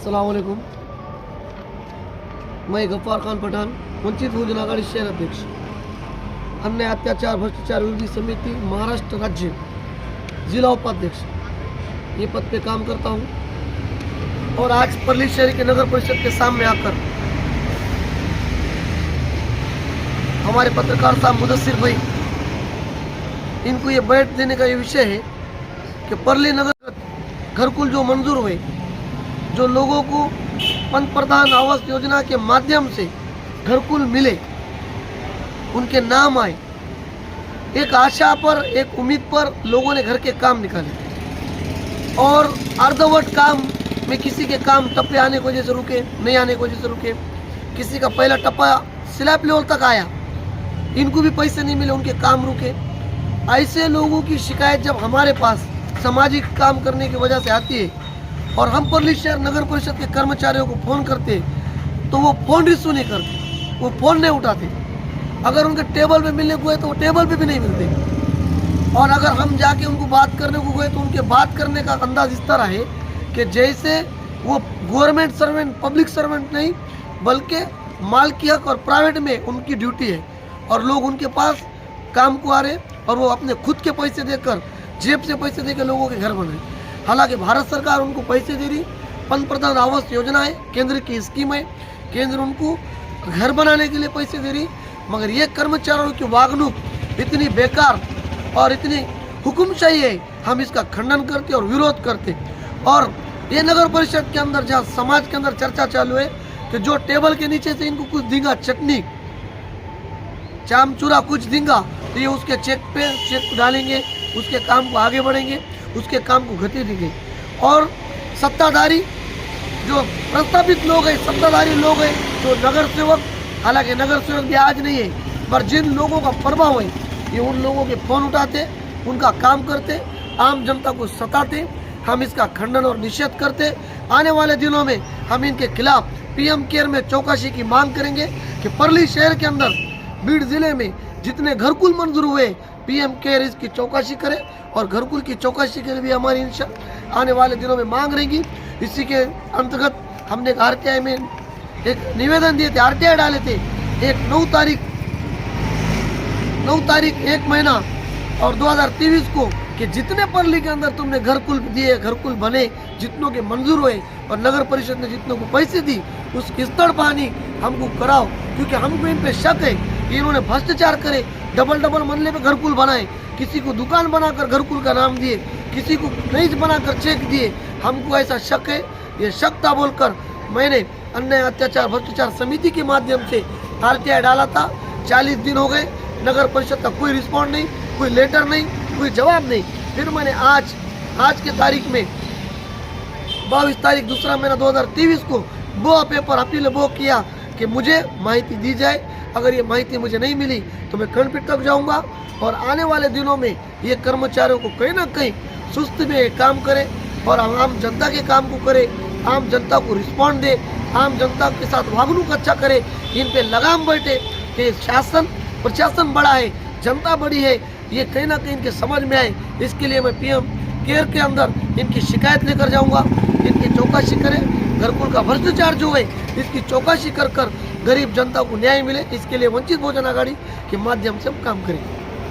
अस्सलाम वालेकुम। मैं गफ्फार खान पठान, वंचित बहुजन आघाड़ी शहर अध्यक्ष, अन्य अत्याचार भ्रष्टाचार विरोधी समिति महाराष्ट्र राज्य जिला उपाध्यक्ष, ये पद पे काम करता हूँ। और आज परली शहर के नगर परिषद के सामने आकर हमारे पत्रकार साहब मुदस्सिर भाई, इनको ये बैठ देने का ये विषय है कि परली नगर घरकुल जो मंजूर हुए, जो लोगों को पंतप्रधान आवास योजना के माध्यम से घरकुल मिले, उनके नाम आए, एक आशा पर, एक उम्मीद पर लोगों ने घर के काम निकाले। और अर्धवट काम में किसी के काम टप्पे आने की वजह से रुके, नहीं आने की वजह से रुके, किसी का पहला टप्पा स्लैब लेवल तक आया, इनको भी पैसे नहीं मिले, उनके काम रुके। ऐसे लोगों की शिकायत जब हमारे पास सामाजिक काम करने की वजह से आती है और हम परली शहर नगर परिषद के कर्मचारियों को फ़ोन करते तो वो फ़ोन रिसीव नहीं करते, वो फ़ोन नहीं उठाते। अगर उनके टेबल पे मिलने को गए तो वो टेबल पे भी नहीं मिलते। और अगर हम जाके उनको बात करने को गए तो उनके बात करने का अंदाज इस तरह है कि जैसे वो गवर्नमेंट सर्वेंट, पब्लिक सर्वेंट नहीं, बल्कि मालिकी हक और प्राइवेट में उनकी ड्यूटी है और लोग उनके पास काम को आ रहे और वो अपने खुद के पैसे देकर, जेब से पैसे देकर लोगों के घर बन रहे। हालांकि भारत सरकार उनको पैसे दे रही, पंतप्रधान आवास योजना है, केंद्र की स्कीम है, केंद्र उनको घर बनाने के लिए पैसे दे रही, मगर ये कर्मचारियों की वागणूक इतनी बेकार और इतनी हुकुमशाही है, हम इसका खंडन करते और विरोध करते। और ये नगर परिषद के अंदर जहाँ समाज के अंदर चर्चा चालू है कि जो टेबल के नीचे से इनको कुछ देगा, चटनी चामचूरा कुछ देगा, तो ये उसके चेक डालेंगे, उसके काम को आगे बढ़ेंगे, उसके काम को गति देंगे। और सत्ताधारी जो प्रस्तावित लोग हैं, सत्ताधारी लोग हैं, जो नगर सेवक, हालांकि नगर सेवक भी आज नहीं है, पर जिन लोगों का प्रभाव है, ये उन लोगों के फ़ोन उठाते, उनका काम करते, आम जनता को सताते। हम इसका खंडन और निषेध करते। आने वाले दिनों में हम इनके खिलाफ पीएम केयर में चौकसी की मांग करेंगे कि परली शहर के अंदर, बीड़ जिले में जितने घरकुल मंजूर हुए, पीएम केयर इसकी चौकसी करे और घरकुल की चौकसी के लिए भी हमारी आने वाले दिनों में मांग रहेगी। इसी के अंतर्गत हमने आरटीआई में एक निवेदन दिए थे, आरटीआई डाले थे, एक 9 तारीख 1 महीना और 2023 को, कि जितने परली के अंदर तुमने घरकुल दिए, घरकुल बने, जितनों के मंजूर हुए और नगर परिषद ने जितनों को पैसे दी, उस किस्तड़ पानी हमको कराओ। क्योंकि हमको इन पे शक है कि इन्होंने भ्रष्टाचार करे, डबल मरले पे घरकुल बनाए, किसी को दुकान बनाकर घरकुल का नाम दिए, किसी को नहीं बनाकर चेक दिए। हमको ऐसा शक है। ये शक था बोलकर मैंने अन्य अत्याचार भ्रष्टाचार समिति के माध्यम से आरटीआई डाला था। 40 दिन हो गए, नगर परिषद का कोई रिस्पॉन्ड नहीं, कोई लेटर नहीं, कोई जवाब नहीं। फिर मैंने आज के तारीख में 22 तारीख 2 महीना 2023 को वो पेपर अपील वो किया कि मुझे माहिती दी जाए। अगर ये माहिती मुझे नहीं मिली तो मैं खंडपीठ तक जाऊंगा और आने वाले दिनों में ये कर्मचारियों को कहीं ना कहीं सुस्ती में काम करे और आम जनता के काम को करे, आम जनता को रिस्पॉन्ड दे, आम जनता के साथ वागणूक अच्छा करे, इन पे लगाम बैठे कि शासन प्रशासन बड़ा है, जनता बड़ी है, ये कहीं ना कहीं इनके समझ में आए। इसके लिए मैं पीएम केयर के अंदर इनकी शिकायत लेकर जाऊंगा, इनकी चौकसी करें, घरकुल का भ्रष्टाचार जो है इसकी चौकसी कर गरीब जनता को न्याय मिले। इसके लिए वंचित बहुजन आघाड़ी के माध्यम से हम काम करेंगे।